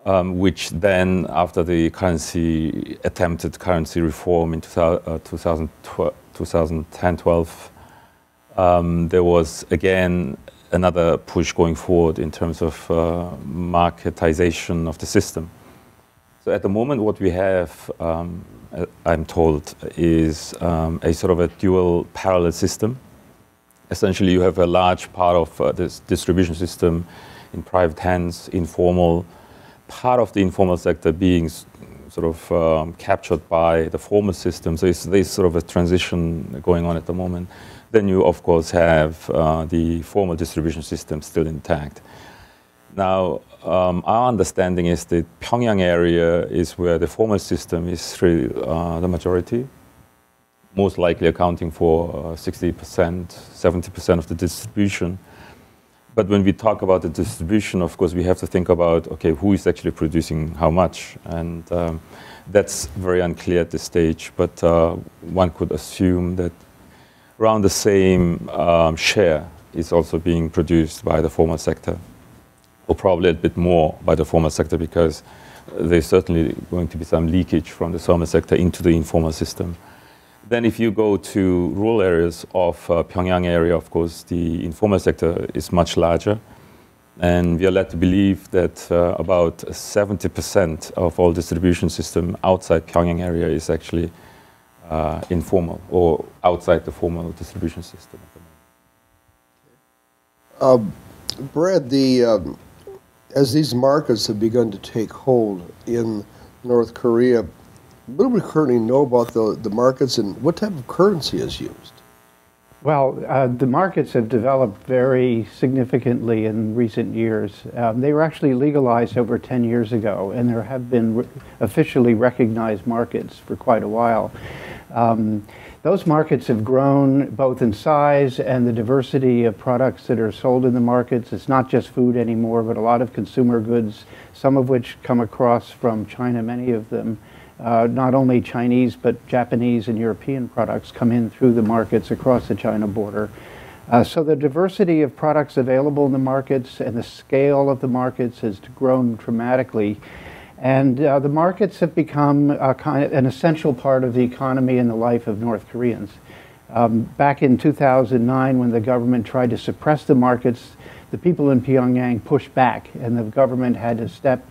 which then, after the attempted currency reform in 2010-12, there was again another push going forward in terms of marketization of the system. So at the moment, what we have, I'm told, is a sort of a dual parallel system. Essentially, you have a large part of this distribution system in private hands, informal, part of the informal sector being sort of captured by the formal system. So there's sort of a transition going on at the moment. Then you, of course, have the formal distribution system still intact. Now, our understanding is that Pyongyang area is where the formal system is really the majority, most likely accounting for 60%, 70% of the distribution. But when we talk about the distribution, of course, we have to think about, okay, who is actually producing how much? And that's very unclear at this stage, but one could assume that around the same share is also being produced by the formal sector, or probably a bit more by the formal sector, because there's certainly going to be some leakage from the formal sector into the informal system. Then if you go to rural areas of Pyongyang area, of course, the informal sector is much larger. And we are led to believe that about 70% of all distribution system outside Pyongyang area is actually informal or outside the formal distribution system at the moment. Brad, as these markets have begun to take hold in North Korea, what do we currently know about the markets, and what type of currency is used? Well, the markets have developed very significantly in recent years. They were actually legalized over 10 years ago, and there have been officially recognized markets for quite a while. Those markets have grown both in size and the diversity of products that are sold in the markets. It's not just food anymore, but a lot of consumer goods, some of which come across from China, many of them. Not only Chinese, but Japanese and European products come in through the markets across the China border. So the diversity of products available in the markets and the scale of the markets has grown dramatically. And the markets have become kind of an essential part of the economy and the life of North Koreans. Back in 2009, when the government tried to suppress the markets, the people in Pyongyang pushed back, and the government had to step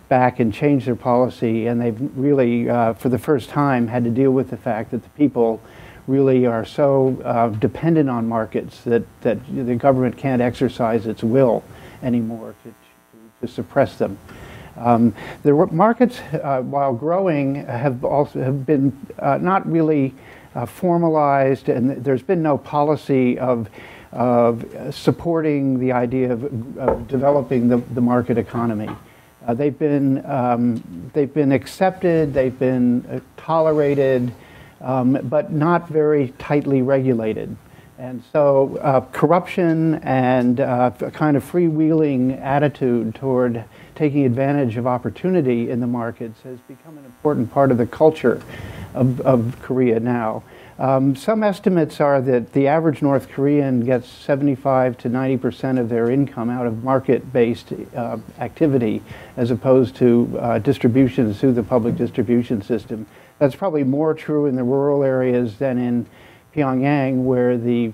back and change their policy, and they've really, for the first time, had to deal with the fact that the people really are so dependent on markets that the government can't exercise its will anymore to suppress them. The markets, while growing, have been not really formalized, and there's been no policy of supporting the idea of developing the market economy. They've been accepted, they've been tolerated, but not very tightly regulated. And so corruption and a kind of freewheeling attitude toward taking advantage of opportunity in the markets has become an important part of the culture of Korea now. Some estimates are that the average North Korean gets 75 to 90% of their income out of market-based activity, as opposed to distributions through the public distribution system. That's probably more true in the rural areas than in Pyongyang, where the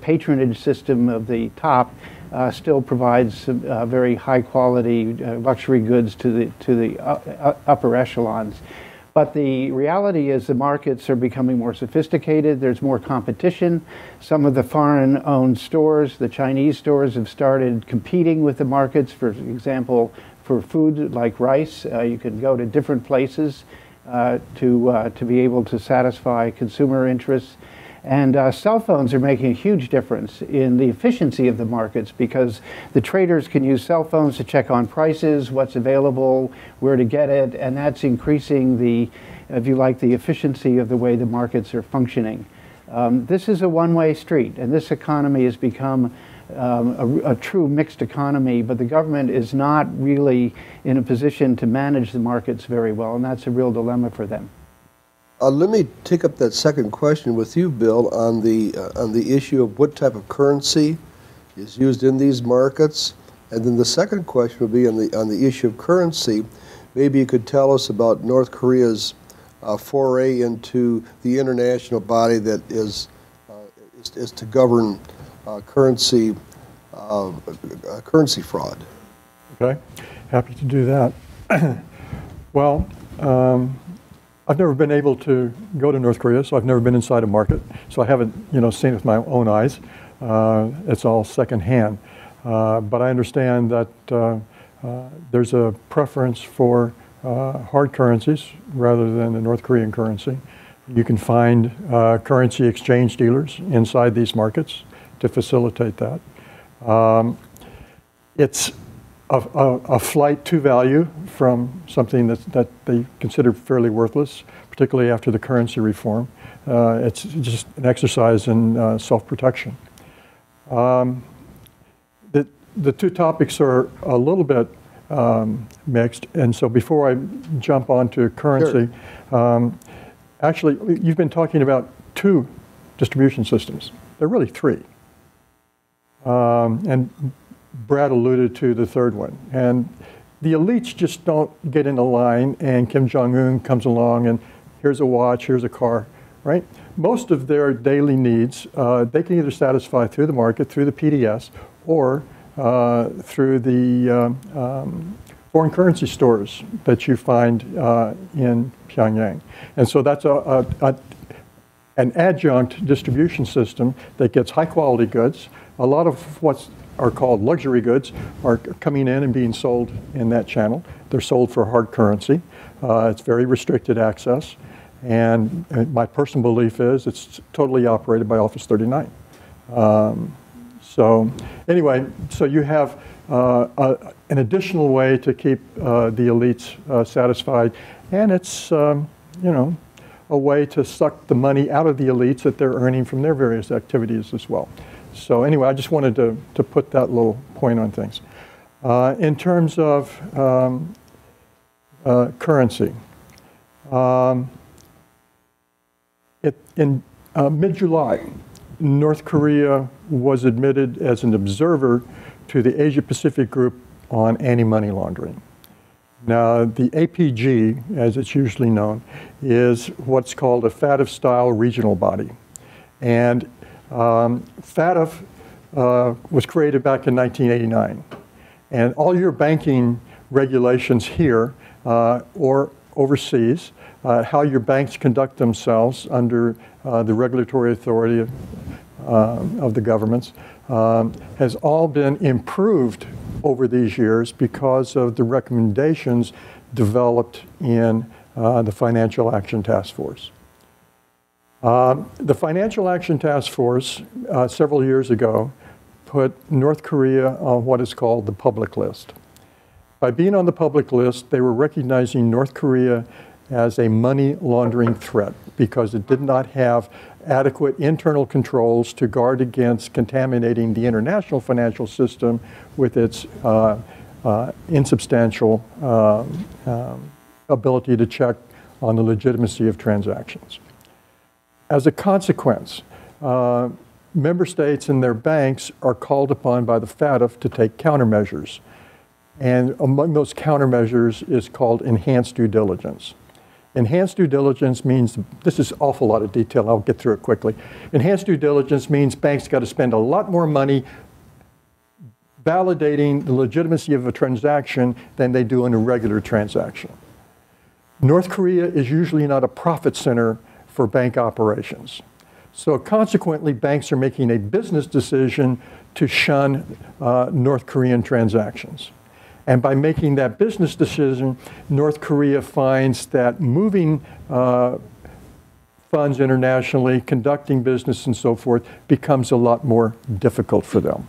patronage system of the top still provides very high-quality luxury goods to the upper echelons. But the reality is the markets are becoming more sophisticated. There's more competition. Some of the foreign-owned stores, the Chinese stores, have started competing with the markets. For example, for food like rice, you can go to different places to be able to satisfy consumer interests. And cell phones are making a huge difference in the efficiency of the markets, because the traders can use cell phones to check on prices, what's available, where to get it, and that's increasing the, if you like, the efficiency of the way the markets are functioning. This is a one-way street, and this economy has become a true mixed economy, but the government is not really in a position to manage the markets very well, and that's a real dilemma for them. Let me take up that second question with you, Bill, on the issue of what type of currency is used in these markets. And then the second question would be on the issue of currency. Maybe you could tell us about North Korea's foray into the international body that is to govern currency fraud. Okay, happy to do that. Well, I've never been able to go to North Korea, so I've never been inside a market, so I haven't, seen it with my own eyes. It's all secondhand. But I understand that there's a preference for hard currencies rather than the North Korean currency. You can find currency exchange dealers inside these markets to facilitate that. It's a flight to value from something that they consider fairly worthless, particularly after the currency reform. It's just an exercise in self-protection. The two topics are a little bit mixed, and so before I jump onto currency, sure. Actually, you've been talking about two distribution systems. There are really three. And Brad alluded to the third one. And the elites just don't get in a line and Kim Jong-un comes along and here's a watch, here's a car, right? Most of their daily needs, they can either satisfy through the market, through the PDS, or through the foreign currency stores that you find in Pyongyang. And so that's an adjunct distribution system that gets high quality goods. A lot of what are called luxury goods are coming in and being sold in that channel. They're sold for hard currency. It's very restricted access. And my personal belief is it's totally operated by Office 39. So anyway, so you have an additional way to keep the elites satisfied, and it's a way to suck the money out of the elites that they're earning from their various activities as well. So anyway, I just wanted to put that little point on things. In terms of currency, in mid-July, North Korea was admitted as an observer to the Asia-Pacific Group on Anti-Money Laundering. Now, the APG, as it's usually known, is what's called a FATF-style regional body. And FATF was created back in 1989. And all your banking regulations here or overseas, how your banks conduct themselves under the regulatory authority of the governments, has all been improved over these years because of the recommendations developed in the Financial Action Task Force. The Financial Action Task Force, several years ago, put North Korea on what is called the public list. By being on the public list, they were recognizing North Korea as a money laundering threat because it did not have adequate internal controls to guard against contaminating the international financial system with its insubstantial ability to check on the legitimacy of transactions. As a consequence, member states and their banks are called upon by the FATF to take countermeasures. And among those countermeasures is called enhanced due diligence. Enhanced due diligence means, this is an awful lot of detail, I'll get through it quickly. Enhanced due diligence means banks got to spend a lot more money validating the legitimacy of a transaction than they do in a regular transaction. North Korea is usually not a profit center for bank operations. So consequently, banks are making a business decision to shun North Korean transactions. And by making that business decision, North Korea finds that moving funds internationally, conducting business and so forth, becomes a lot more difficult for them.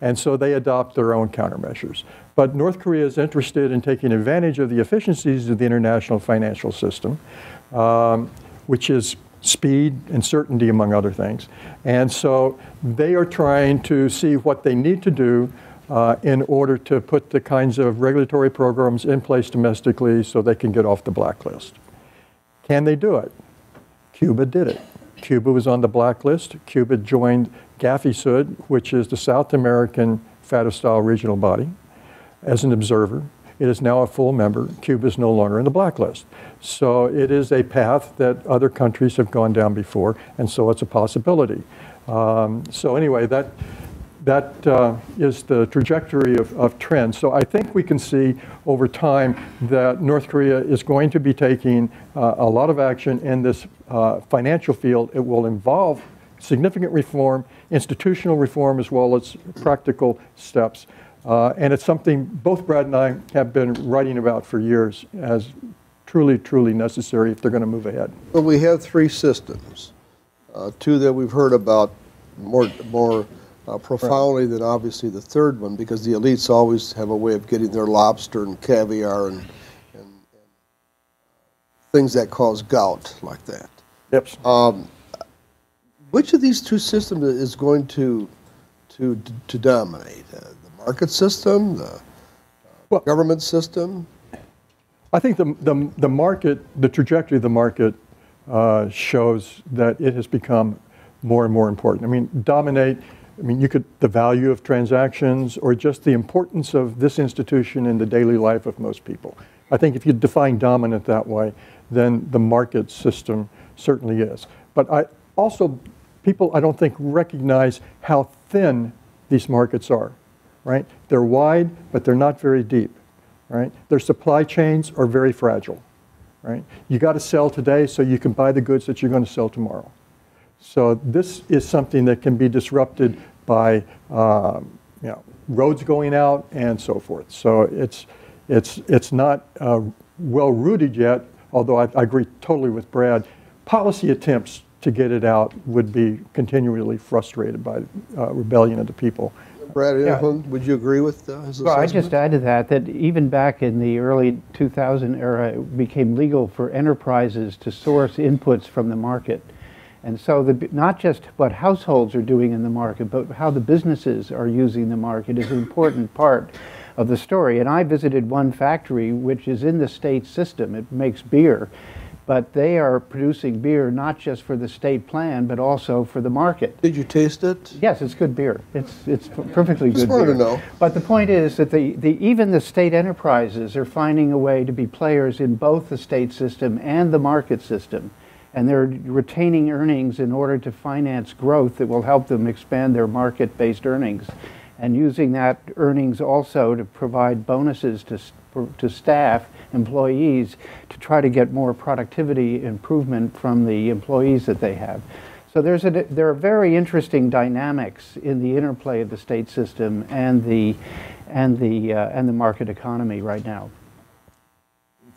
And so they adopt their own countermeasures. But North Korea is interested in taking advantage of the efficiencies of the international financial system, which is speed and certainty, among other things. And so they are trying to see what they need to do in order to put the kinds of regulatory programs in place domestically so they can get off the blacklist. Can they do it? Cuba did it. Cuba was on the blacklist. Cuba joined GAFI-SUD, which is the South American FATF-style regional body. as an observer. It is now a full member. Cuba is no longer in the blacklist. So it is a path that other countries have gone down before, and so it's a possibility. So anyway, that is the trajectory of trends. So I think we can see over time that North Korea is going to be taking a lot of action in this financial field. It will involve significant reform, institutional reform, as well as practical steps. And it's something both Brad and I have been writing about for years as truly, truly necessary if they're going to move ahead. Well, we have three systems, two that we've heard about more profoundly than obviously the third one, because the elites always have a way of getting their lobster and caviar and things that cause gout like that. Yep. Which of these two systems is going to dominate? The market system, the government system? I think the market, the trajectory of the market shows that it has become more and more important. I mean, dominate, I mean, the value of transactions or just the importance of this institution in the daily life of most people. I think if you define dominant that way, then the market system certainly is. But people I don't think recognize how thin these markets are, right? They're wide, but they're not very deep, right? Their supply chains are very fragile, right? You got to sell today so you can buy the goods that you're going to sell tomorrow. So this is something that can be disrupted by roads going out and so forth. So it's not well rooted yet, although I agree totally with Brad. Policy attempts to get it out would be continually frustrated by rebellion of the people. Brad, would you agree with his assessment? Well, I just add to that even back in the early 2000 era, it became legal for enterprises to source inputs from the market. And so not just what households are doing in the market, but how the businesses are using the market is an important part of the story. And I visited one factory which is in the state system. It makes beer. But they are producing beer not just for the state plan, but also for the market. Did you taste it? Yes, it's good beer. It's perfectly good beer. Just wanted to know. But the point is that even the state enterprises are finding a way to be players in both the state system and the market system. And they're retaining earnings in order to finance growth that will help them expand their market-based earnings, and using that earnings also to provide bonuses to staff, employees, to try to get more productivity improvement from the employees that they have. So there are very interesting dynamics in the interplay of the state system and the market economy right now.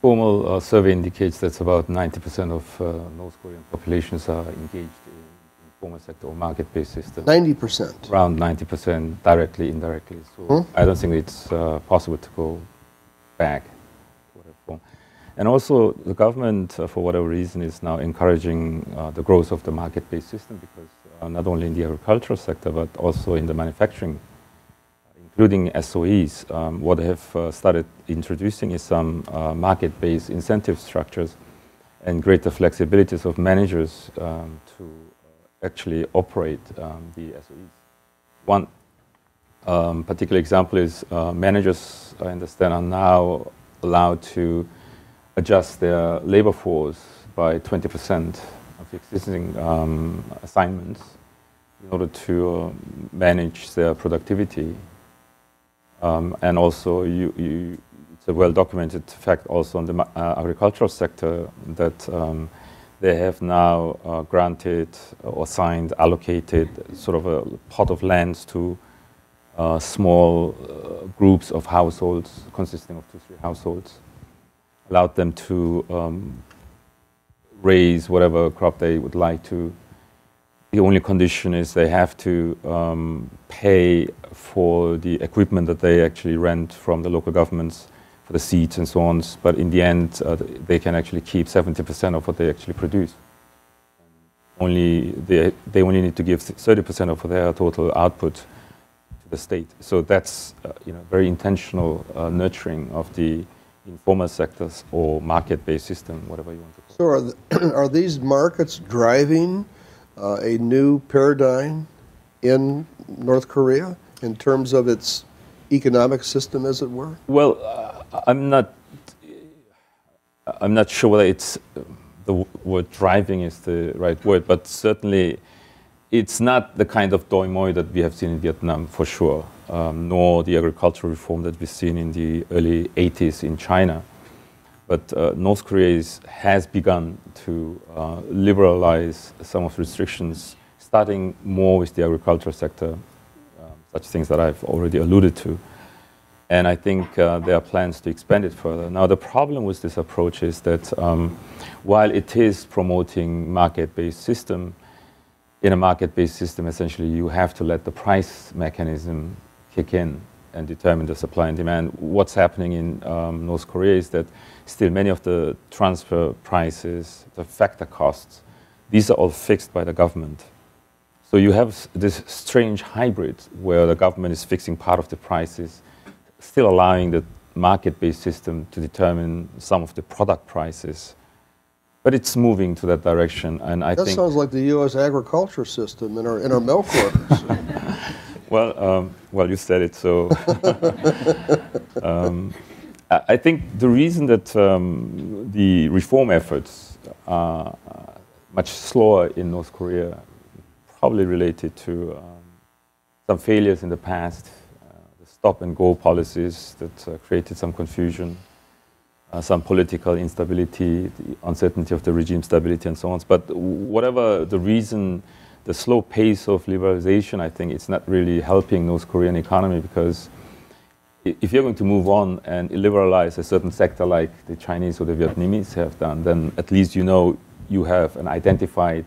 Formal survey indicates that about 90% of North Korean populations are engaged in informal sector or market-based systems. 90%? Around 90%, directly, indirectly. So I don't think it's possible to go back to whatever form. And also, the government, for whatever reason, is now encouraging the growth of the market-based system, because not only in the agricultural sector, but also in the manufacturing, including SOEs, what they have started introducing is some market-based incentive structures and greater flexibilities of managers to actually operate the SOEs. One particular example is managers, I understand, are now allowed to adjust their labor force by 20% of existing assignments in order to manage their productivity. And also, it's a well-documented fact also in the agricultural sector that they have now granted or signed, allocated sort of a pot of lands to small groups of households consisting of 2-3 households, allowed them to raise whatever crop they would like to. The only condition is they have to pay for the equipment that they actually rent from the local governments for the seeds and so on. But in the end, they can actually keep 70% of what they actually produce. They only need to give 30% of their total output to the state. So that's very intentional nurturing of the informal sectors or market-based system, whatever you want to call it. So are these markets driving a new paradigm in North Korea in terms of its economic system, as it were? Well, I'm not sure whether it's the word driving is the right word, but certainly it's not the kind of doi moi that we have seen in Vietnam, for sure, nor the agricultural reform that we've seen in the early 80s in China. But North Korea has begun to liberalize some of the restrictions, starting more with the agricultural sector, such things that I've already alluded to. And I think there are plans to expand it further. Now, the problem with this approach is that while it is promoting market-based system, in a market-based system, essentially, you have to let the price mechanism kick in and determine the supply and demand. What's happening in North Korea is that still many of the transfer prices, the factor costs, these are all fixed by the government. So you have this strange hybrid where the government is fixing part of the prices, still allowing the market-based system to determine some of the product prices. But it's moving to that direction, and I think... That sounds like the U.S. agriculture system in our milk orders. Well, you said it, so... I think the reason that the reform efforts are much slower in North Korea, probably related to some failures in the past, the stop-and-go policies that created some confusion, some political instability, the uncertainty of the regime stability, and so on. But whatever the reason, the slow pace of liberalization, I think it's not really helping North Korean economy, because if you're going to move on and liberalize a certain sector like the Chinese or the Vietnamese have done, then at least you know you have an identified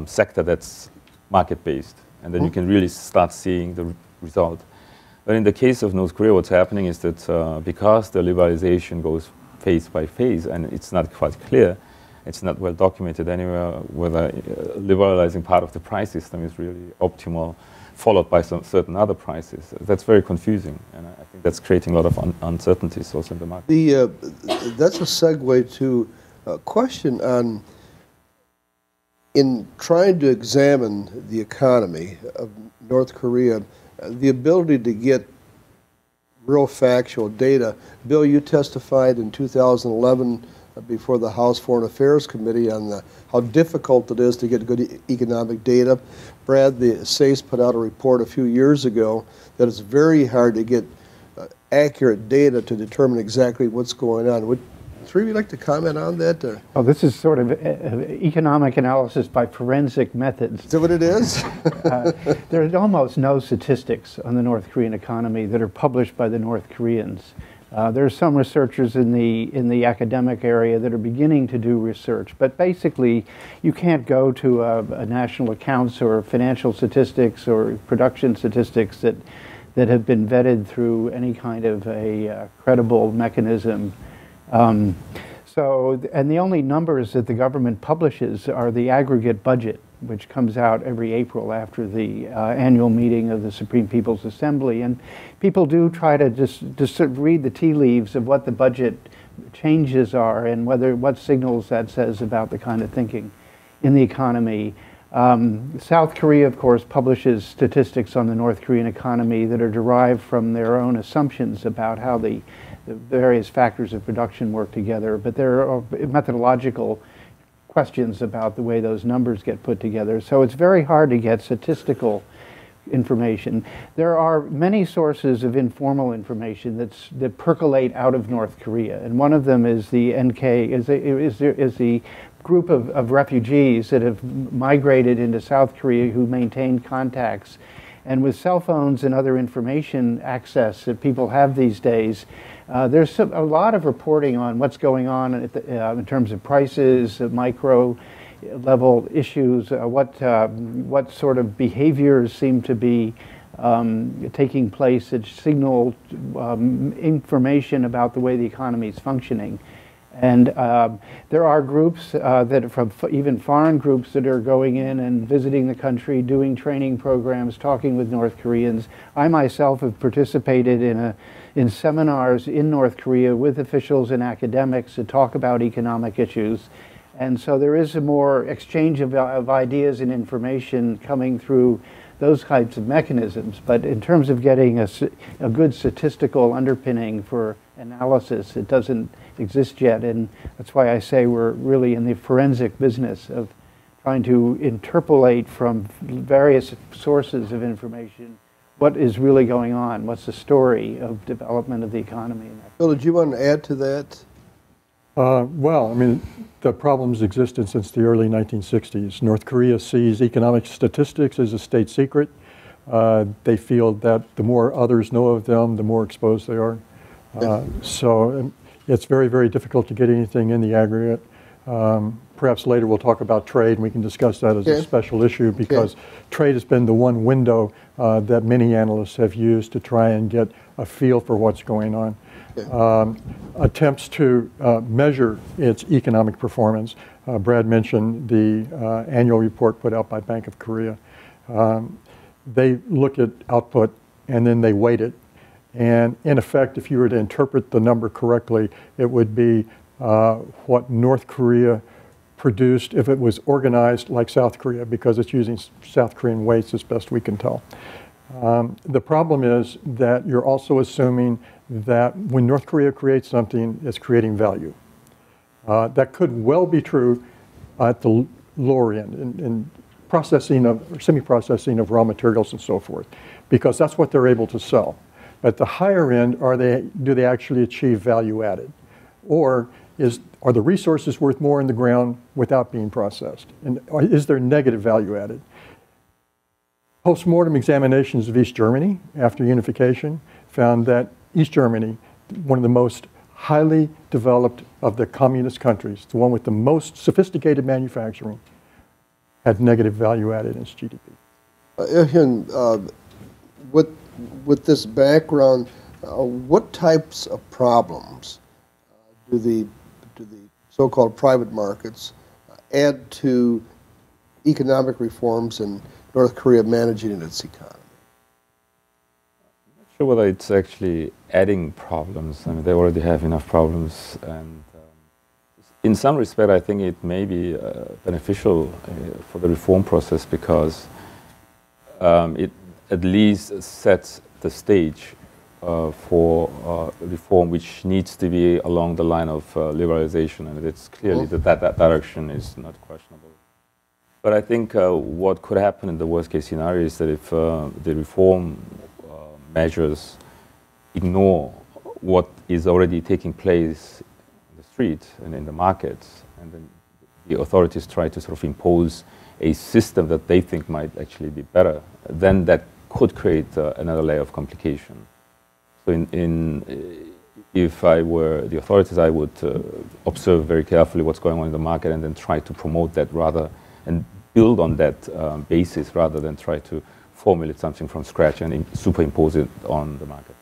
sector that's market-based, and then you can really start seeing the result. But in the case of North Korea, what's happening is that because the liberalization goes phase by phase, and it's not quite clear, it's not well documented anywhere whether liberalizing part of the price system is really optimal, followed by some certain other prices. That's very confusing, and I think that's creating a lot of uncertainties also in the market. That's a segue to a question on, in trying to examine the economy of North Korea, the ability to get real factual data. Bill, you testified in 2011 before the House Foreign Affairs Committee on how difficult it is to get good economic data. Brad, the SAIS put out a report a few years ago that it's very hard to get accurate data to determine exactly what's going on. Would three of you like to comment on that? Oh, this is sort of economic analysis by forensic methods. Is that what it is? There's almost no statistics on the North Korean economy that are published by the North Koreans. There are some researchers in the academic area that are beginning to do research, but basically you can't go to a national accounts or financial statistics or production statistics that have been vetted through any kind of a credible mechanism. And the only numbers that the government publishes are the aggregate budget, which comes out every April after the annual meeting of the Supreme People's Assembly. And people do try to just sort of read the tea leaves of what the budget changes are and what signals that says about the kind of thinking in the economy. South Korea, of course, publishes statistics on the North Korean economy that are derived from their own assumptions about how the various factors of production work together, but there are methodological questions about the way those numbers get put together. So it's very hard to get statistical information. There are many sources of informal information that percolate out of North Korea, and one of them is the the group of refugees that have migrated into South Korea who maintain contacts. And with cell phones and other information access that people have these days, there's a lot of reporting on what's going on in terms of prices, micro level issues, what sort of behaviors seem to be taking place that signal information about the way the economy is functioning. And there are groups even foreign groups that are going in and visiting the country, doing training programs, talking with North Koreans. I myself have participated in seminars in North Korea with officials and academics to talk about economic issues. And so there is a more exchange of ideas and information coming through those types of mechanisms. But in terms of getting a good statistical underpinning for analysis, it doesn't exist yet. And that's why I say we're really in the forensic business of trying to interpolate from various sources of information what is really going on, what's the story of development of the economy. Bill, did you want to add to that? Well, I mean, the problems existed since the early 1960s. North Korea sees economic statistics as a state secret. They feel that the more others know of them, the more exposed they are. So it's very, very difficult to get anything in the aggregate. Perhaps later we'll talk about trade, and we can discuss that as a special issue, because trade has been the one window that many analysts have used to try and get a feel for what's going on. Attempts to measure its economic performance. Brad mentioned the annual report put out by Bank of Korea. They look at output and then they weight it. And in effect, if you were to interpret the number correctly, it would be what North Korea produced if it was organized like South Korea, because it's using South Korean weights as best we can tell. The problem is that you're also assuming that when North Korea creates something, it's creating value. That could well be true at the lower end, in processing of, or semi-processing of raw materials and so forth, because that's what they're able to sell. At the higher end, do they actually achieve value added? Or are the resources worth more in the ground without being processed? And is there negative value added? Post-mortem examinations of East Germany after unification found that East Germany, one of the most highly developed of the communist countries, the one with the most sophisticated manufacturing, had negative value added in its GDP. With this background, what types of problems do the so-called private markets add to economic reforms in North Korea managing its economy? I'm not sure whether it's actually adding problems. I mean, they already have enough problems, and in some respect, I think it may be beneficial for the reform process, because it at least sets the stage for reform, which needs to be along the line of liberalization, and it's clearly that direction is not questionable. But I think what could happen in the worst case scenario is that if the reform measures ignore what is already taking place in the street and in the markets, and then the authorities try to sort of impose a system that they think might actually be better, then that could create another layer of complication. So if I were the authorities, I would observe very carefully what's going on in the market and then try to promote that rather, and build on that basis, rather than try to formulate something from scratch and superimpose it on the market.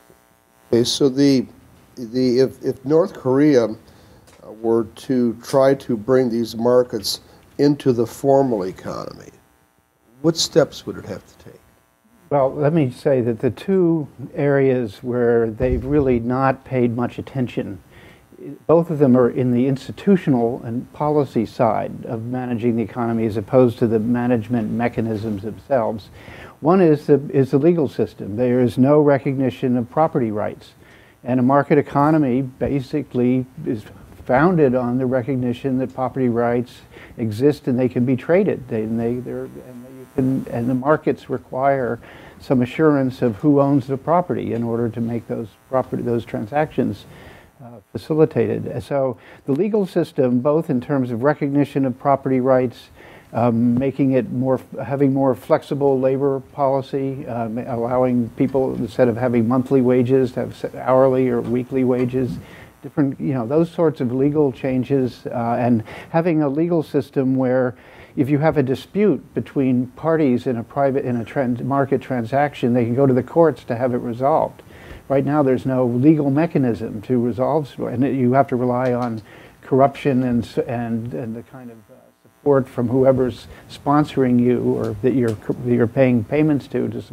Okay, so if North Korea were to try to bring these markets into the formal economy, what steps would it have to take? Well, let me say that the two areas where they've really not paid much attention, both of them are in the institutional and policy side of managing the economy as opposed to the management mechanisms themselves. One is the legal system. There is no recognition of property rights. And a market economy basically is founded on the recognition that property rights exist and they can be traded. And the markets require some assurance of who owns the property in order to make those transactions facilitated. So the legal system, both in terms of recognition of property rights, making it having more flexible labor policy, allowing people, instead of having monthly wages, to have hourly or weekly wages, different, those sorts of legal changes, and having a legal system where if you have a dispute between parties in a market transaction, they can go to the courts to have it resolved. Right now, there's no legal mechanism to resolve, and you have to rely on corruption and the kind of support from whoever's sponsoring you or that you're paying payments to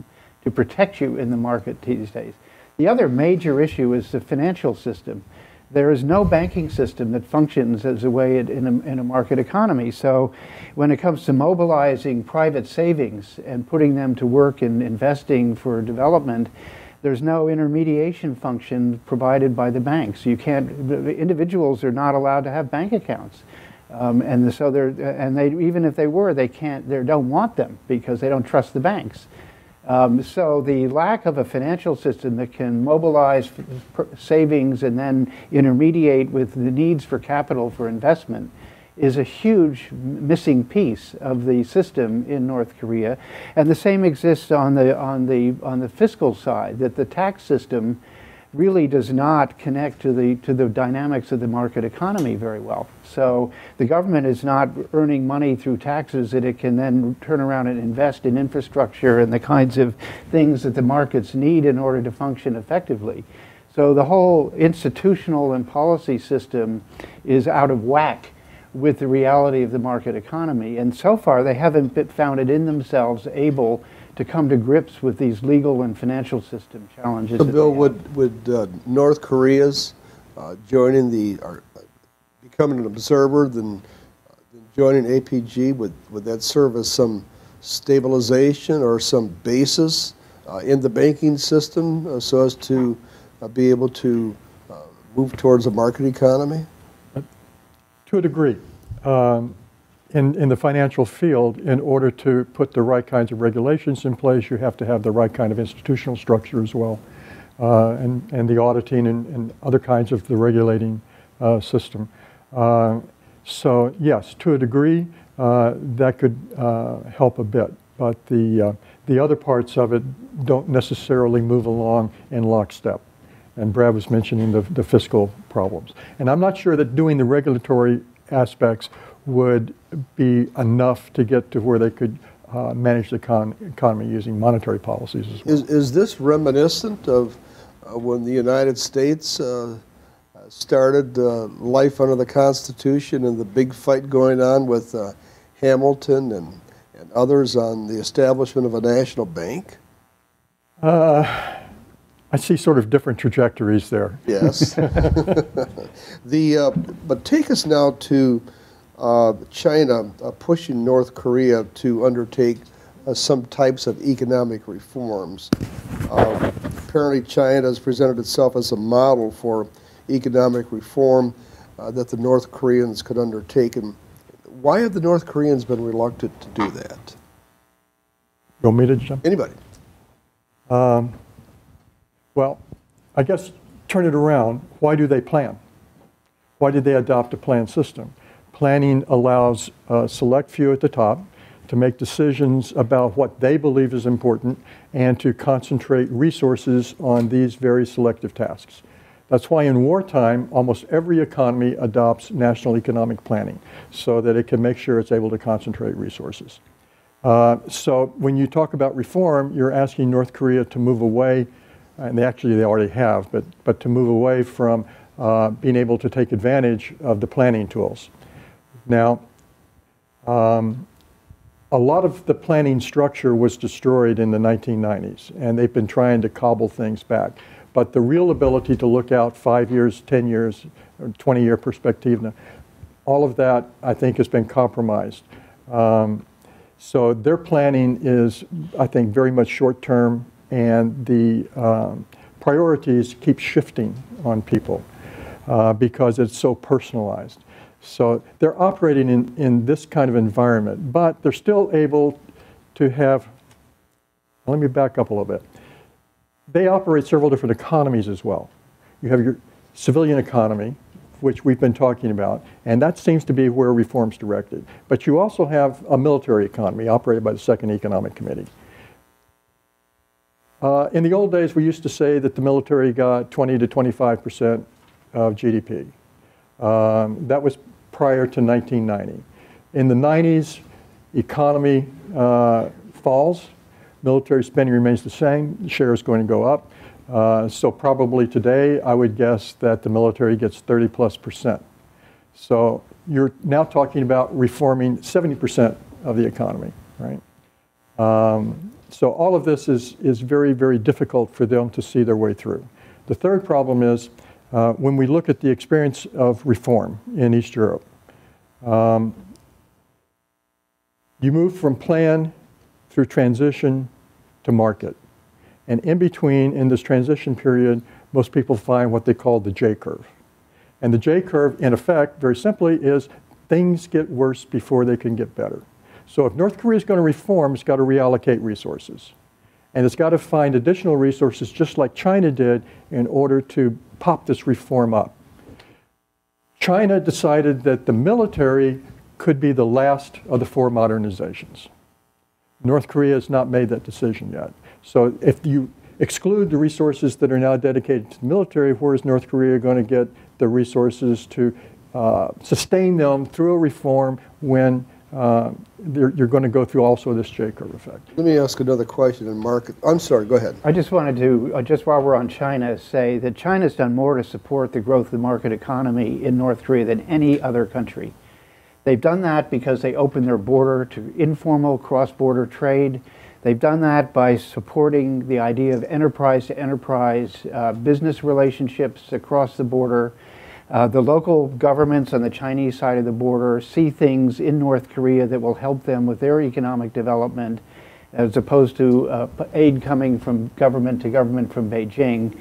protect you in the market these days. The other major issue is the financial system. There is no banking system that functions as a way in a market economy. So when it comes to mobilizing private savings and putting them to work in investing for development, there's no intermediation function provided by the banks. You can't, individuals are not allowed to have bank accounts. So even if they were, they don't want them because they don't trust the banks. So the lack of a financial system that can mobilize savings and then intermediate with the needs for capital for investment is a huge missing piece of the system in North Korea. And the same exists on the fiscal side, that the tax system really does not connect to the dynamics of the market economy very well. So the government is not earning money through taxes that it can then turn around and invest in infrastructure and the kinds of things that the markets need in order to function effectively. So the whole institutional and policy system is out of whack with the reality of the market economy. And so far they haven't found it in themselves able to come to grips with these legal and financial system challenges. So Bill, would North Korea's joining becoming an observer, then joining APG, would that serve as some stabilization or some basis in the banking system so as to be able to move towards a market economy? To a degree. In the financial field, in order to put the right kinds of regulations in place, you have to have the right kind of institutional structure as well, and the auditing and other kinds of the regulating system. So yes, to a degree, that could help a bit, but the other parts of it don't necessarily move along in lockstep. And Brad was mentioning the fiscal problems. And I'm not sure that doing the regulatory aspects would be enough to get to where they could manage the economy using monetary policies as well. Is this reminiscent of when the United States started life under the Constitution and the big fight going on with Hamilton and others on the establishment of a national bank? I see sort of different trajectories there. Yes. But take us now to China pushing North Korea to undertake some types of economic reforms. Apparently China has presented itself as a model for economic reform that the North Koreans could undertake. And why have the North Koreans been reluctant to do that? You want me to jump? Anybody. Well, I guess turn it around. Why do they plan? Why did they adopt a planned system? Planning allows a select few at the top to make decisions about what they believe is important and to concentrate resources on these very selective tasks. That's why in wartime, almost every economy adopts national economic planning so that it can make sure it's able to concentrate resources. So when you talk about reform, you're asking North Korea to move away, and they already have, but to move away from being able to take advantage of the planning tools. Now, a lot of the planning structure was destroyed in the 1990s, and they've been trying to cobble things back. But the real ability to look out 5 years, 10 years, or 20-year perspective, all of that, I think, has been compromised. So their planning is, I think, very much short-term, and the priorities keep shifting on people because it's so personalized. So they're operating in this kind of environment, but they're still able to have, let me back up a little bit. They operate several different economies as well. You have your civilian economy, which we've been talking about, and that seems to be where reform's directed. But you also have a military economy operated by the Second Economic Committee. In the old days, we used to say that the military got 20 to 25% of GDP. That was prior to 1990. In the 90s, economy falls, military spending remains the same, the share is going to go up. So probably today, I would guess that the military gets 30+%. So you're now talking about reforming 70% of the economy, right? So all of this is very, very difficult for them to see their way through. The third problem is when we look at the experience of reform in East Europe, you move from plan through transition to market. And in between, in this transition period, most people find what they call the J curve. And the J curve, in effect, very simply, is things get worse before they can get better. So if North Korea is going to reform, it's got to reallocate resources. And it's got to find additional resources, just like China did, in order to pop this reform up. China decided that the military could be the last of the 4 modernizations. North Korea has not made that decision yet. So if you exclude the resources that are now dedicated to the military, where is North Korea going to get the resources to sustain them through a reform when you're going to go through also this J-curve effect? Let me ask another question in market. I'm sorry, go ahead. I just wanted to, just while we're on China, say that China's done more to support the growth of the market economy in North Korea than any other country. They've done that because they opened their border to informal cross-border trade. They've done that by supporting the idea of enterprise-to-enterprise business relationships across the border. The local governments on the Chinese side of the border see things in North Korea that will help them with their economic development, as opposed to aid coming from government to government from Beijing.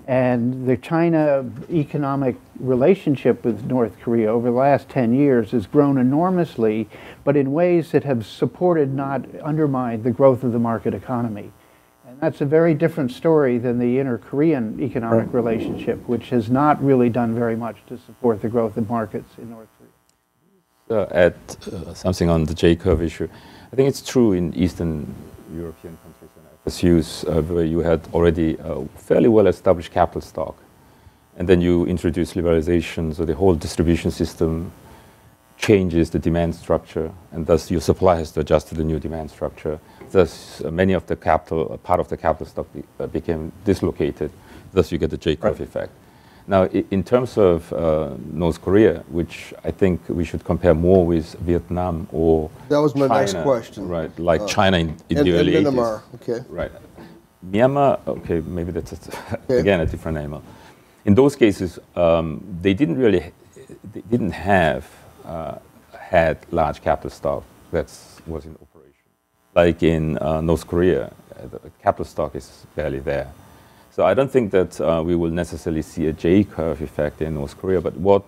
And the China economic relationship with North Korea over the last 10 years has grown enormously, but in ways that have supported, not undermined, the growth of the market economy. And that's a very different story than the inter-Korean economic relationship, which has not really done very much to support the growth of markets in North Korea. Add something on the J-curve issue. I think it's true in Eastern European countries where you had already a fairly well-established capital stock. And then you introduce liberalization, so the whole distribution system changes the demand structure, and thus your supply has to adjust to the new demand structure. Thus, many of the capital, part of the capital stock became dislocated. Thus, you get the J-curve effect. Now, in terms of North Korea, which I think we should compare more with Vietnam or that was my China, next question. Right, like China in the early 80s. Myanmar, okay. Right. Myanmar, okay, maybe that's again a different animal. In those cases, they didn't have had large capital stock that was in operation. Like in North Korea, the capital stock is barely there. So I don't think that we will necessarily see a J-curve effect in North Korea, but what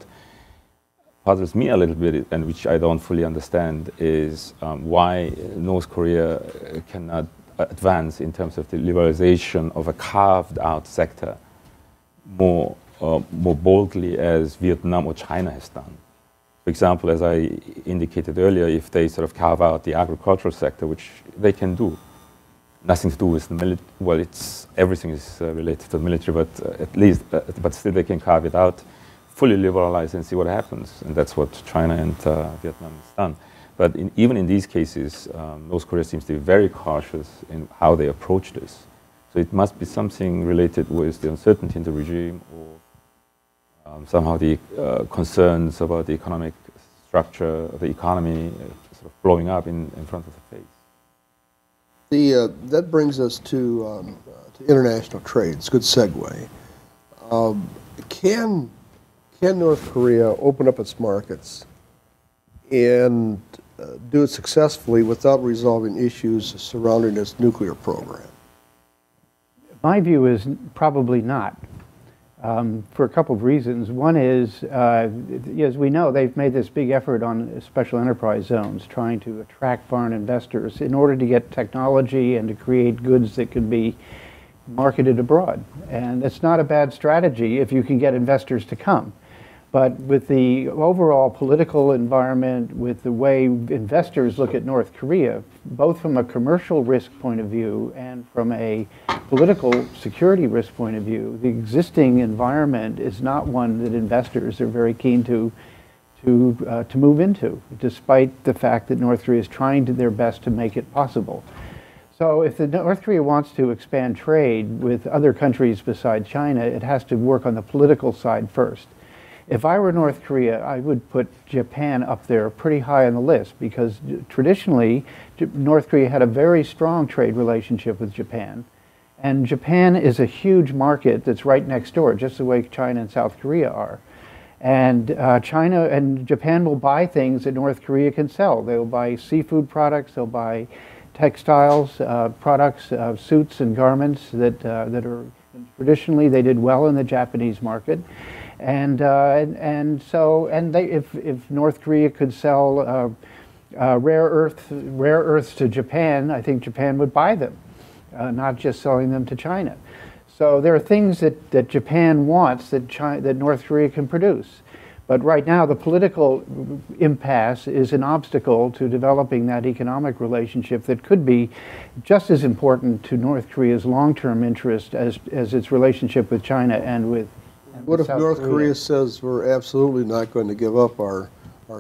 puzzles me a little bit, and which I don't fully understand, is why North Korea cannot advance in terms of the liberalization of a carved-out sector more boldly as Vietnam or China has done. For example, as I indicated earlier, if they sort of carve out the agricultural sector, which they can do, nothing to do with the military. Well, everything is related to the military, but at least, but still they can carve it out, fully liberalize and see what happens. And that's what China and Vietnam has done. But even in these cases, North Korea seems to be very cautious in how they approach this. So it must be something related with the uncertainty in the regime, or somehow the concerns about the economic structure of the economy sort of blowing up in front of the face. That brings us to international trade. It's a good segue. Can North Korea open up its markets and do it successfully without resolving issues surrounding its nuclear program? My view is probably not, for a couple of reasons. One is, as we know, they've made this big effort on special enterprise zones, trying to attract foreign investors in order to get technology and to create goods that can be marketed abroad. And it's not a bad strategy if you can get investors to come. But with the overall political environment, with the way investors look at North Korea, both from a commercial risk point of view and from a political security risk point of view, the existing environment is not one that investors are very keen to move into, despite the fact that North Korea is trying their best to make it possible. So if North Korea wants to expand trade with other countries besides China, it has to work on the political side first. If I were North Korea, I would put Japan up there pretty high on the list, because traditionally North Korea had a very strong trade relationship with Japan. And Japan is a huge market that's right next door, just the way China and South Korea are. And China and Japan will buy things that North Korea can sell. They'll buy seafood products, they'll buy textiles, products, suits and garments that are traditionally they did well in the Japanese market. And if North Korea could sell rare earths to Japan, I think Japan would buy them, not just selling them to China. So there are things that Japan wants that North Korea can produce. But right now, the political impasse is an obstacle to developing that economic relationship that could be just as important to North Korea's long-term interest as its relationship with China and with What if South North Korea. Korea says we're absolutely not going to give up our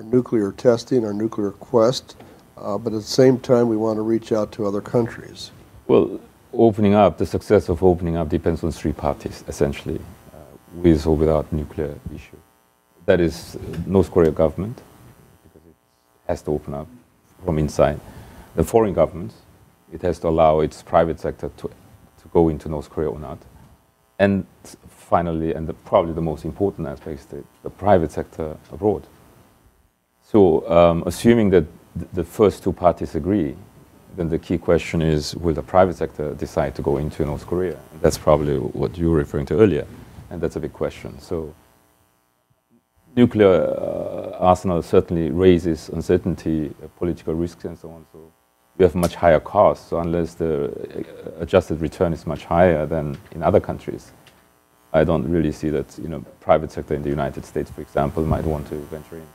nuclear testing, our nuclear quest, but at the same time we want to reach out to other countries? Well, opening up, the success of opening up depends on three parties, essentially, with or without nuclear issue. That is North Korea government, because it has to open up from inside. The foreign governments, it has to allow its private sector to go into North Korea or not. And finally, and probably the most important aspect, is the private sector abroad. So assuming that the first two parties agree, then the key question is, will the private sector decide to go into North Korea? And that's probably what you were referring to earlier, and that's a big question. So nuclear arsenal certainly raises uncertainty, political risks and so on. So we have much higher costs. So unless the adjusted return is much higher than in other countries, I don't really see that private sector in the United States, for example, might want to venture in.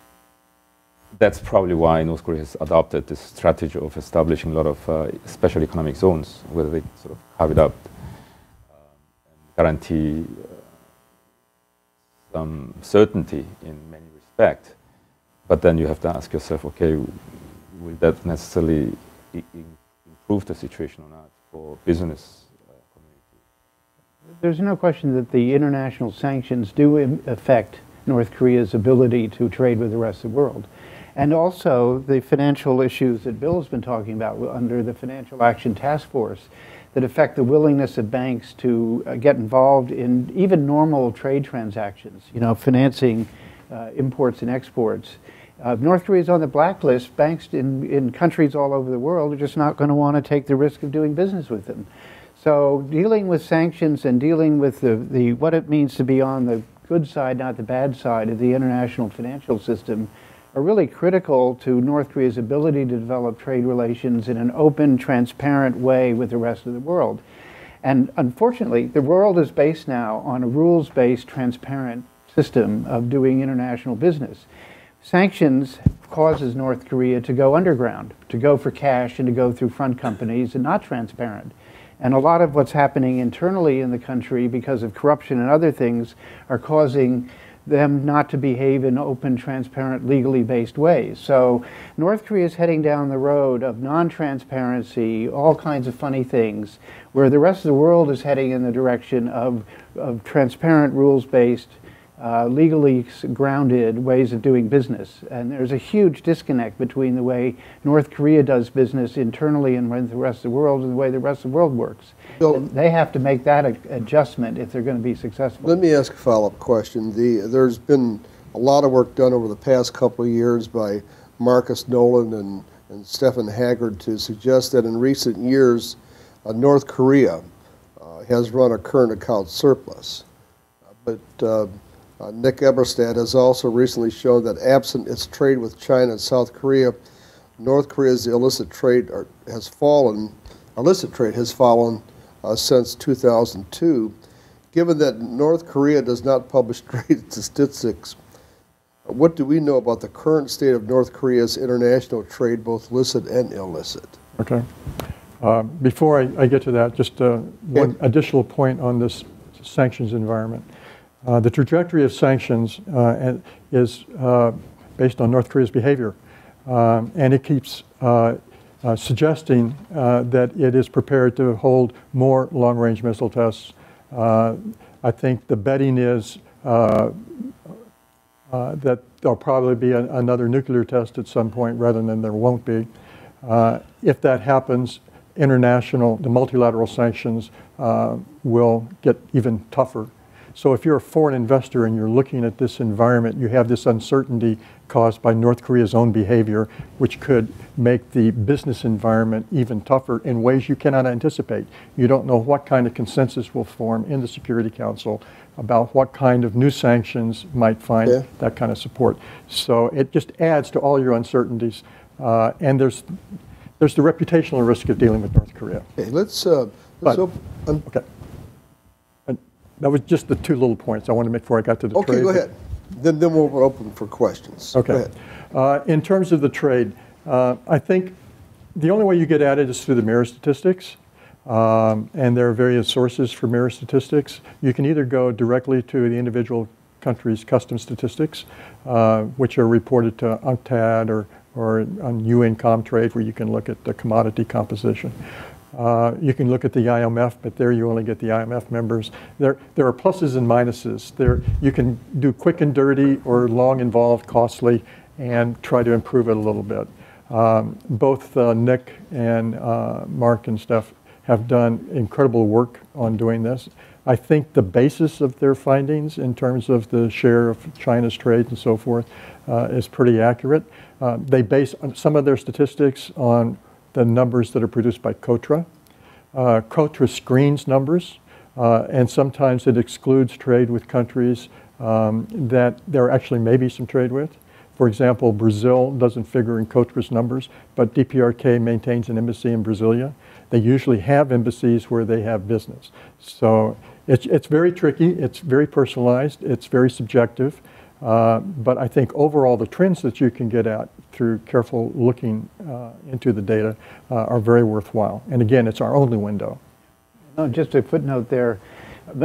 That's probably why North Korea has adopted this strategy of establishing a lot of special economic zones, where they sort of carve it up and guarantee some certainty in many respects. But then you have to ask yourself, okay, will that necessarily improve the situation or not for business community? There's no question that the international sanctions do affect North Korea's ability to trade with the rest of the world. And also the financial issues that Bill has been talking about under the Financial Action Task Force that affect the willingness of banks to get involved in even normal trade transactions, financing imports and exports. North Korea is on the blacklist. Banks in countries all over the world are just not going to want to take the risk of doing business with them. So dealing with sanctions and dealing with what it means to be on the good side, not the bad side of the international financial system are really critical to North Korea's ability to develop trade relations in an open, transparent way with the rest of the world. And unfortunately, the world is based now on a rules-based, transparent system of doing international business. Sanctions causes North Korea to go underground, to go for cash and to go through front companies and not transparent. And a lot of what's happening internally in the country because of corruption and other things are causing them not to behave in open, transparent, legally based ways. So North Korea is heading down the road of non-transparency, all kinds of funny things, where the rest of the world is heading in the direction of transparent, rules-based, legally grounded ways of doing business. And there's a huge disconnect between the way North Korea does business internally and with the rest of the world and the way the rest of the world works. Bill, they have to make that adjustment if they're going to be successful. let me ask a follow-up question. There's been a lot of work done over the past couple of years by Marcus Nolan and Stephen Haggard to suggest that in recent years, North Korea has run a current account surplus. But Nick Eberstadt has also recently shown that absent its trade with China and South Korea, North Korea's illicit trade has fallen since 2002. Given that North Korea does not publish trade statistics, what do we know about the current state of North Korea's international trade, both licit and illicit? Okay. Before I get to that, just one additional point on this sanctions environment. The trajectory of sanctions is based on North Korea's behavior, and it keeps suggesting that it is prepared to hold more long-range missile tests. I think the betting is that there'll probably be another nuclear test at some point rather than there won't be. If that happens, the multilateral sanctions will get even tougher. So if you're a foreign investor and you're looking at this environment, you have this uncertainty caused by North Korea's own behavior, which could make the business environment even tougher in ways you cannot anticipate. You don't know what kind of consensus will form in the Security Council about what kind of new sanctions might find that kind of support. So it just adds to all your uncertainties. And there's the reputational risk of dealing with North Korea. Okay, let's okay. And that was just the two little points I wanted to make before I got to the trade. Okay, go ahead. Then we'll open for questions. Okay. Go ahead. In terms of the trade, I think the only way you get at it is through the mirror statistics. And there are various sources for mirror statistics. You can either go directly to the individual country's custom statistics, which are reported to UNCTAD or on UN Comtrade, where you can look at the commodity composition. You can look at the IMF, but there you only get the IMF members. There are pluses and minuses. You can do quick and dirty or long, involved, costly, and try to improve it a little bit. Both Nick and Mark and Steph have done incredible work on doing this. I think the basis of their findings in terms of the share of China's trade and so forth is pretty accurate. They base some of their statistics on the numbers that are produced by COTRA. COTRA screens numbers, and sometimes it excludes trade with countries that there actually may be some trade with. For example, Brazil doesn't figure in COTRA's numbers, but DPRK maintains an embassy in Brasilia. They usually have embassies where they have business. So it's very tricky, it's very personalized, it's very subjective, but I think overall the trends that you can get at through careful looking into the data are very worthwhile. And again, it's our only window. No, just a footnote there.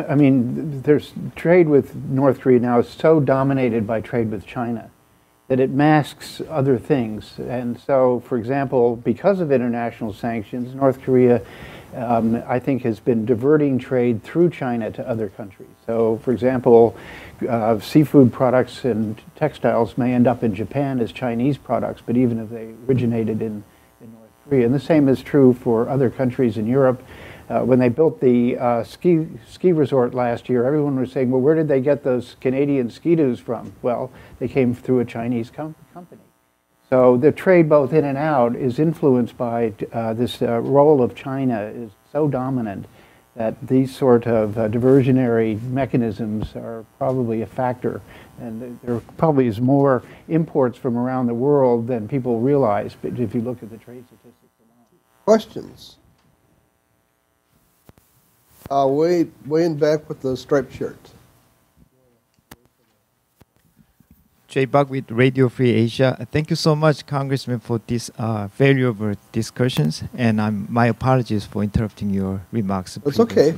I mean, there's trade with North Korea now is so dominated by trade with China that it masks other things. And so, for example, because of international sanctions, North Korea, I think, has been diverting trade through China to other countries. So, for example, seafood products and textiles may end up in Japan as Chinese products, but even if they originated in North Korea. And the same is true for other countries in Europe. When they built the ski resort last year, everyone was saying, well, where did they get those Canadian ski-doos from? Well, they came through a Chinese company. So the trade both in and out is influenced by this role of China is so dominant that these sort of diversionary mechanisms are probably a factor. And there probably is more imports from around the world than people realize, but if you look at the trade statistics alone. Questions? Way in back with the striped shirt. Jay Buck with Radio Free Asia. Thank you so much, Congressman, for these valuable discussions. And my apologies for interrupting your remarks. It's okay.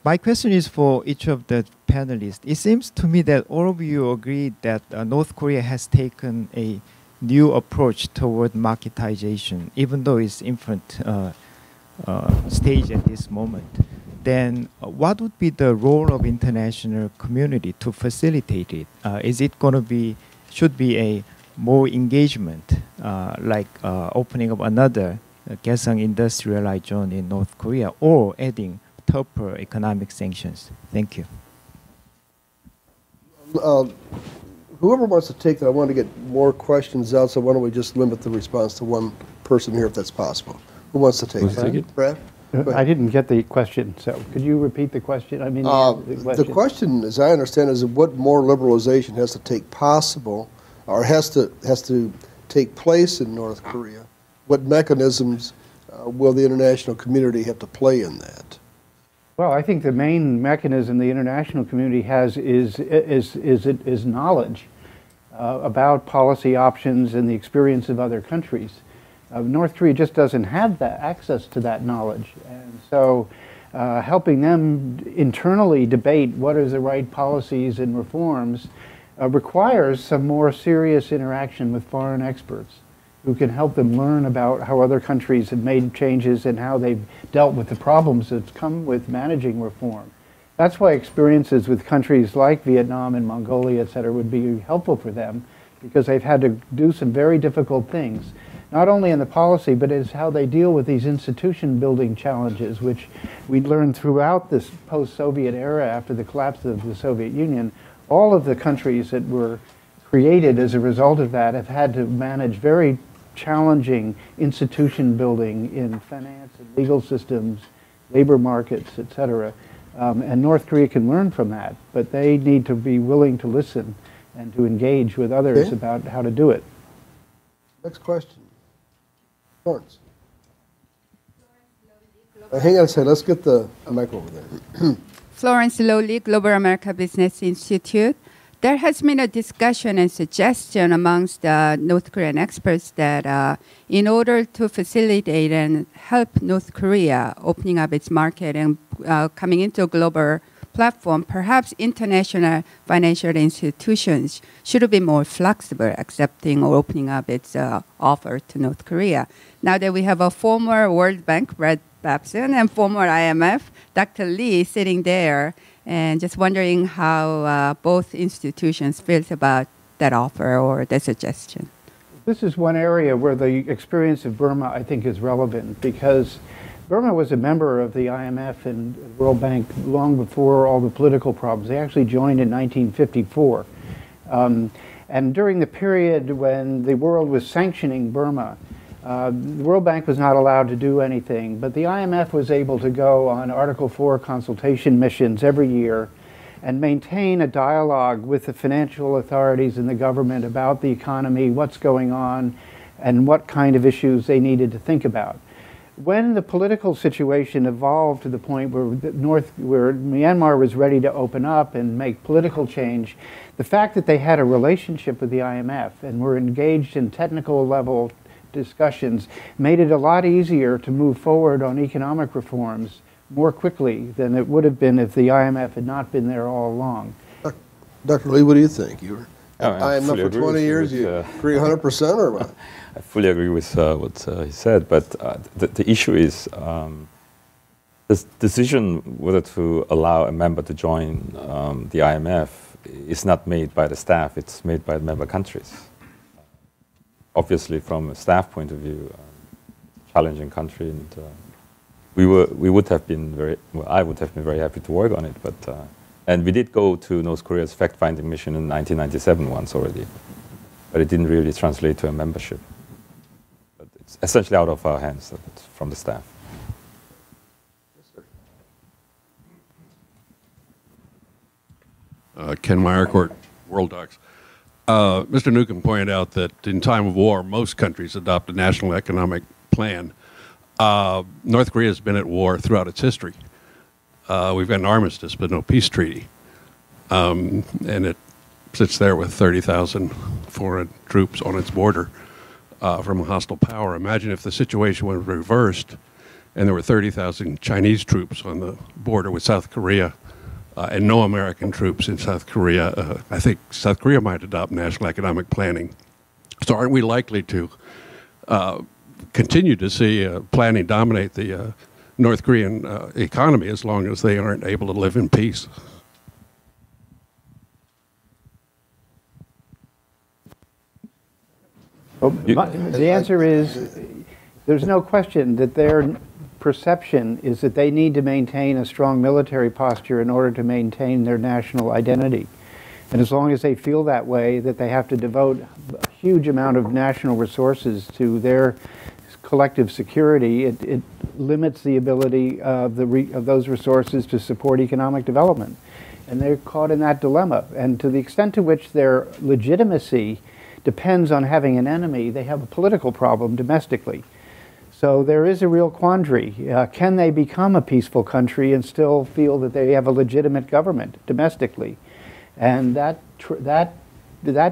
My question is for each of the panelists. It seems to me that all of you agree that North Korea has taken a new approach toward marketization, even though it's infant stage at this moment. Then what would be the role of international community to facilitate it? Is it going to be, should be a more engagement, like opening up another Kaesong industrialized zone in North Korea, or adding tougher economic sanctions? Thank you. Whoever wants to take that, I want to get more questions out, so why don't we just limit the response to one person here if that's possible. Who wants to take it? Brad? I didn't get the question, so could you repeat the question? I mean, the question, as I understand, is what more liberalization has to take possible, or has to take place in North Korea? What mechanisms will the international community have to play in that? Well, I think the main mechanism the international community has is knowledge about policy options and the experience of other countries. North Korea just doesn't have that access to that knowledge, and so helping them internally debate what are the right policies and reforms requires some more serious interaction with foreign experts who can help them learn about how other countries have made changes and how they've dealt with the problems that come with managing reform. That's why experiences with countries like Vietnam and Mongolia, et cetera, would be helpful for them, because they've had to do some very difficult things, not only in the policy, but it's how they deal with these institution building challenges, which we learned throughout this post-Soviet era after the collapse of the Soviet Union. All of the countries that were created as a result of that have had to manage very challenging institution building in finance and legal systems, labor markets, etc. And North Korea can learn from that, but they need to be willing to listen and to engage with others about how to do it. Next question. Florence. Hang on a second. Let's get the mic over there. Florence Lowley, Global America Business Institute. There has been a discussion and suggestion amongst North Korean experts that in order to facilitate and help North Korea opening up its market and coming into a global platform, perhaps international financial institutions should be more flexible, accepting or opening up its offer to North Korea. Now that we have a former World Bank, Brad Babson, and former IMF, Dr. Lee, sitting there, and just wondering how both institutions feel about that offer or the suggestion. This is one area where the experience of Burma, I think, is relevant, because Burma was a member of the IMF and World Bank long before all the political problems. They actually joined in 1954. And during the period when the world was sanctioning Burma, the World Bank was not allowed to do anything, but the IMF was able to go on Article 4 consultation missions every year and maintain a dialogue with the financial authorities and the government about the economy, what's going on, and what kind of issues they needed to think about. When the political situation evolved to the point where Myanmar was ready to open up and make political change, the fact that they had a relationship with the IMF and were engaged in technical level discussions made it a lot easier to move forward on economic reforms more quickly than it would have been if the IMF had not been there all along. Dr. Lee, what do you think? You were I IMF for 20 years, you agree 100% or what? I fully agree with what he said, but the issue is this decision whether to allow a member to join the IMF is not made by the staff, it's made by the member countries. Obviously, from a staff point of view, challenging country, and we would have been I would have been very happy to work on it. But and we did go to North Korea's fact-finding mission in 1997 once already, but it didn't really translate to a membership. But it's essentially out of our hands. It's from the staff. Ken Meyercourt, World Docs. Mr. Newcomb pointed out that in time of war, most countries adopt a national economic plan. North Korea has been at war throughout its history. We've got an armistice, but no peace treaty. And it sits there with 30,000 foreign troops on its border from a hostile power. Imagine if the situation was reversed and there were 30,000 Chinese troops on the border with South Korea. And no American troops in South Korea. I think South Korea might adopt national economic planning. So aren't we likely to continue to see planning dominate the North Korean economy as long as they aren't able to live in peace? Well, the answer is there's no question that their perception is that they need to maintain a strong military posture in order to maintain their national identity. And as long as they feel that way, that they have to devote a huge amount of national resources to their collective security, it limits the ability of those resources to support economic development. And they're caught in that dilemma. And to the extent to which their legitimacy depends on having an enemy, they have a political problem domestically. So there is a real quandary. Can they become a peaceful country and still feel that they have a legitimate government domestically? And that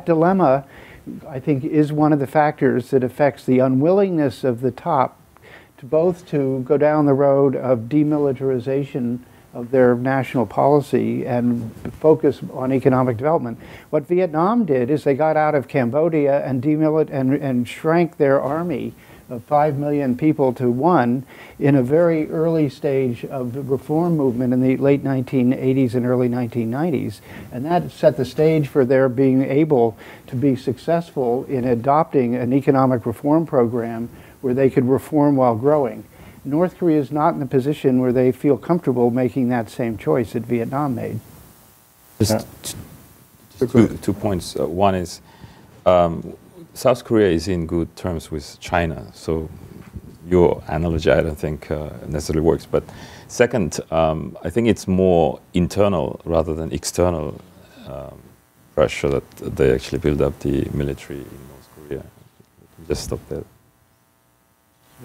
dilemma, I think, is one of the factors that affects the unwillingness of the top to both to go down the road of demilitarization of their national policy and focus on economic development. What Vietnam did is they got out of Cambodia and shrank their army of 5 million people to 1 in a very early stage of the reform movement in the late 1980s and early 1990s. And that set the stage for their being able to be successful in adopting an economic reform program where they could reform while growing. North Korea is not in a position where they feel comfortable making that same choice that Vietnam made. Just two points. One is South Korea is in good terms with China, so your analogy I don't think necessarily works. But second, I think it's more internal rather than external pressure that they actually build up the military in North Korea. Just stop there.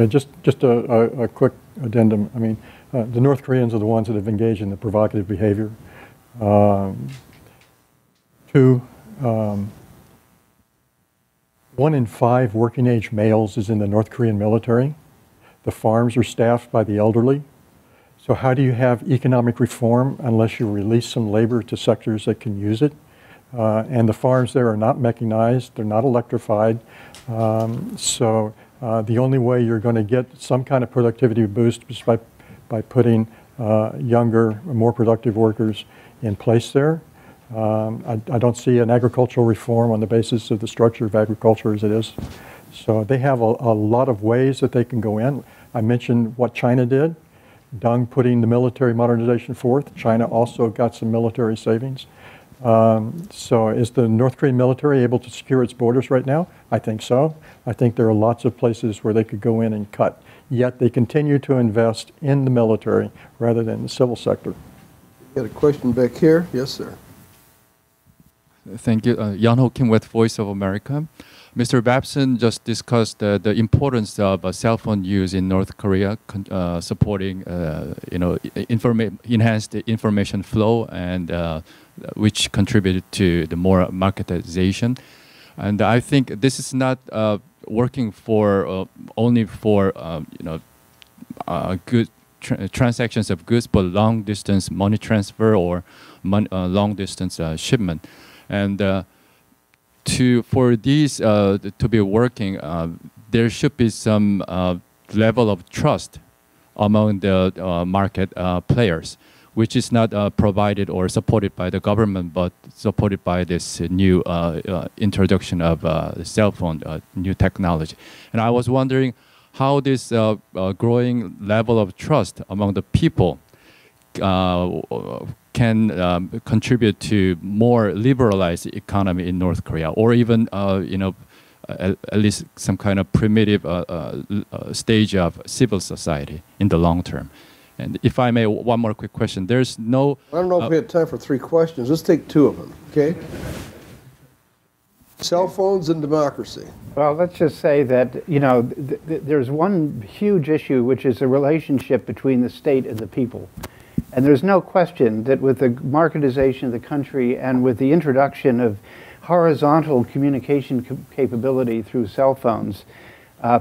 Just a quick addendum. I mean, the North Koreans are the ones that have engaged in the provocative behavior. Two, 1 in 5 working age males is in the North Korean military. The farms are staffed by the elderly. So how do you have economic reform unless you release some labor to sectors that can use it? And the farms there are not mechanized, they're not electrified. The only way you're going to get some kind of productivity boost is by putting younger, more productive workers in place there. I don't see an agricultural reform on the basis of the structure of agriculture as it is. So they have a lot of ways that they can go in. I mentioned what China did, Deng putting the military modernization forth. China also got some military savings. So is the North Korean military able to secure its borders right now? I think so. I think there are lots of places where they could go in and cut. Yet they continue to invest in the military rather than the civil sector. Got a question back here? Yes, sir. Thank you. Yan-Ho Kim with Voice of America. Mr. Babson just discussed the importance of cell phone use in North Korea, supporting enhanced information flow and which contributed to the more marketization. And I think this is not working for only for good transactions of goods, but long distance money transfer or long distance shipment. And for these to be working, there should be some level of trust among the market players, which is not provided or supported by the government, but supported by this new introduction of cell phone, new technology. And I was wondering how this growing level of trust among the people can contribute to more liberalized economy in North Korea, or even at least some kind of primitive stage of civil society in the long term. And if I may, one more quick question. There's no... I don't know if we have time for 3 questions. Let's take 2 of them, okay? Cell phones and democracy. Well, let's just say that, there's one huge issue, which is the relationship between the state and the people. And there's no question that with the marketization of the country and with the introduction of horizontal communication capability through cell phones,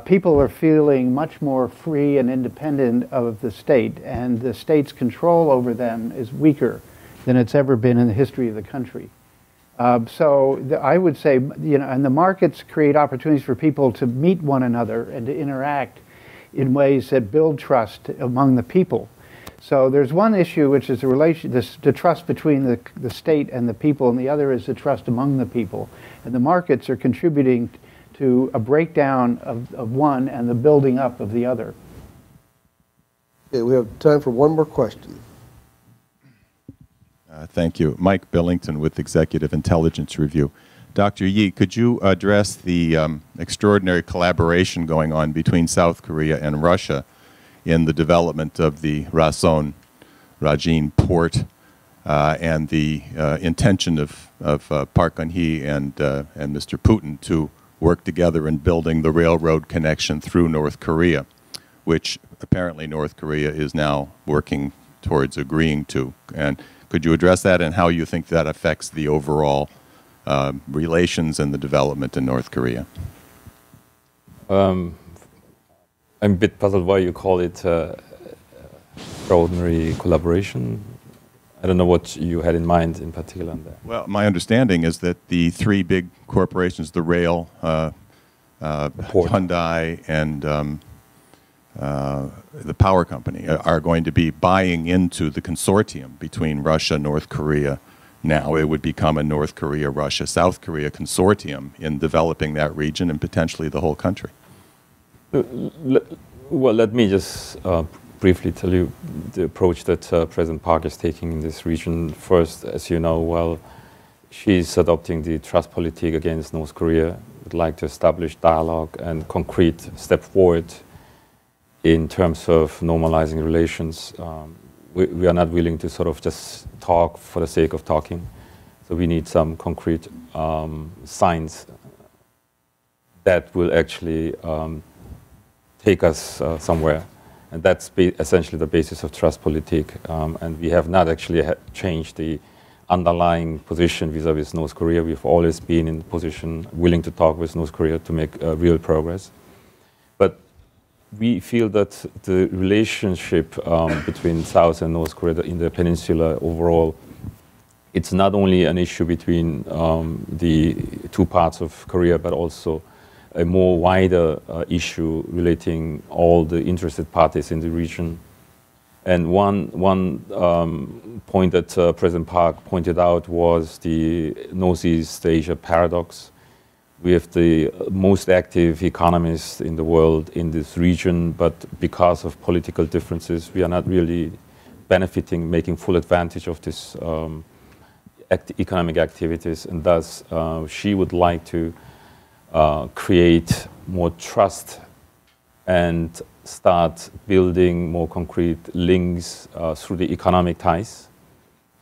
people are feeling much more free and independent of the state, and the state's control over them is weaker than it's ever been in the history of the country. I would say, and the markets create opportunities for people to meet one another and to interact in ways that build trust among the people. So there's one issue, which is the trust between the state and the people, and the other is the trust among the people. And the markets are contributing to a breakdown of one and the building up of the other. Okay, we have time for one more question. Thank you. Mike Billington with Executive Intelligence Review. Dr. Yi, could you address the extraordinary collaboration going on between South Korea and Russia in the development of the Rajin port and the intention of Park Geun-hye and Mr. Putin to work together in building the railroad connection through North Korea, which apparently North Korea is now working towards agreeing to. And could you address that and how you think that affects the overall relations and the development in North Korea? I'm a bit puzzled why you call it extraordinary collaboration. I don't know what you had in mind in particular on that. Well, my understanding is that the 3 big corporations, the rail, Hyundai and the power company are going to be buying into the consortium between Russia, North Korea. Now it would become a North Korea, Russia, South Korea consortium in developing that region and potentially the whole country. Well, let me just briefly tell you the approach that President Park is taking in this region. First, as you know well, she's adopting the trust politic against North Korea. Would like to establish dialogue and concrete step forward in terms of normalizing relations. We are not willing to sort of just talk for the sake of talking. So we need some concrete signs that will actually take us somewhere. And that's essentially the basis of trust politik. And we have not actually changed the underlying position vis-a-vis North Korea. We've always been in position willing to talk with North Korea to make real progress. But we feel that the relationship between South and North Korea in the peninsula overall, it's not only an issue between the two parts of Korea, but also a more wider issue relating all the interested parties in the region. And one point that President Park pointed out was the Northeast Asia paradox. We have the most active economists in the world in this region, but because of political differences, we are not really benefiting, making full advantage of this economic activities. And thus, she would like to create more trust and start building more concrete links through the economic ties.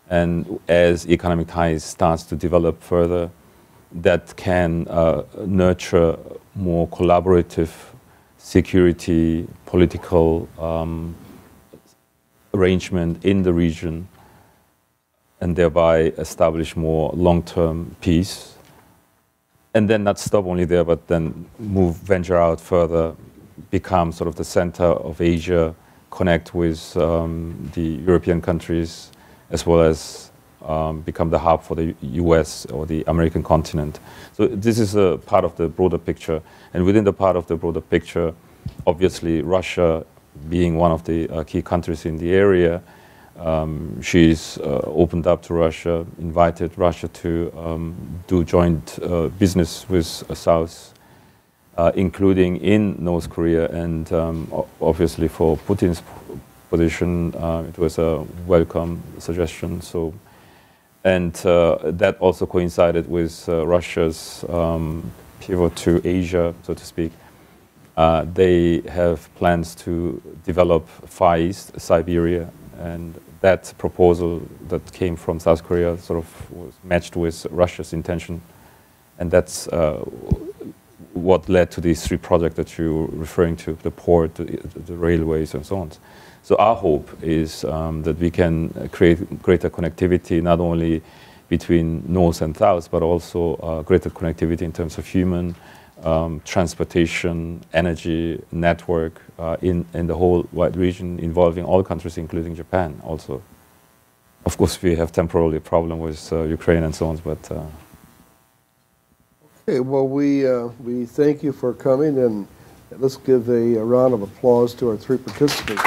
And as economic ties starts to develop further, that can nurture more collaborative security, political arrangement in the region, and thereby establish more long-term peace. And then not stop only there, but then venture out further, become sort of the center of Asia, connect with the European countries, as well as become the hub for the US or the American continent. So this is a part of the broader picture. And within the part of the broader picture, obviously Russia being one of the key countries in the area, she's opened up to Russia, invited Russia to do joint business with South, including in North Korea. And obviously for Putin's position, it was a welcome suggestion. So, and that also coincided with Russia's pivot to Asia, so to speak. They have plans to develop Far East, Siberia, and that proposal that came from South Korea sort of was matched with Russia's intention. And that's what led to these three projects that you're referring to, the port, the railways, and so on. So our hope is that we can create greater connectivity, not only between North and South, but also greater connectivity in terms of human, transportation, energy, network in the whole wide region, involving all countries, including Japan also. Of course, we have temporarily a problem with Ukraine and so on, but... Okay, well, we thank you for coming, and let's give a round of applause to our three participants.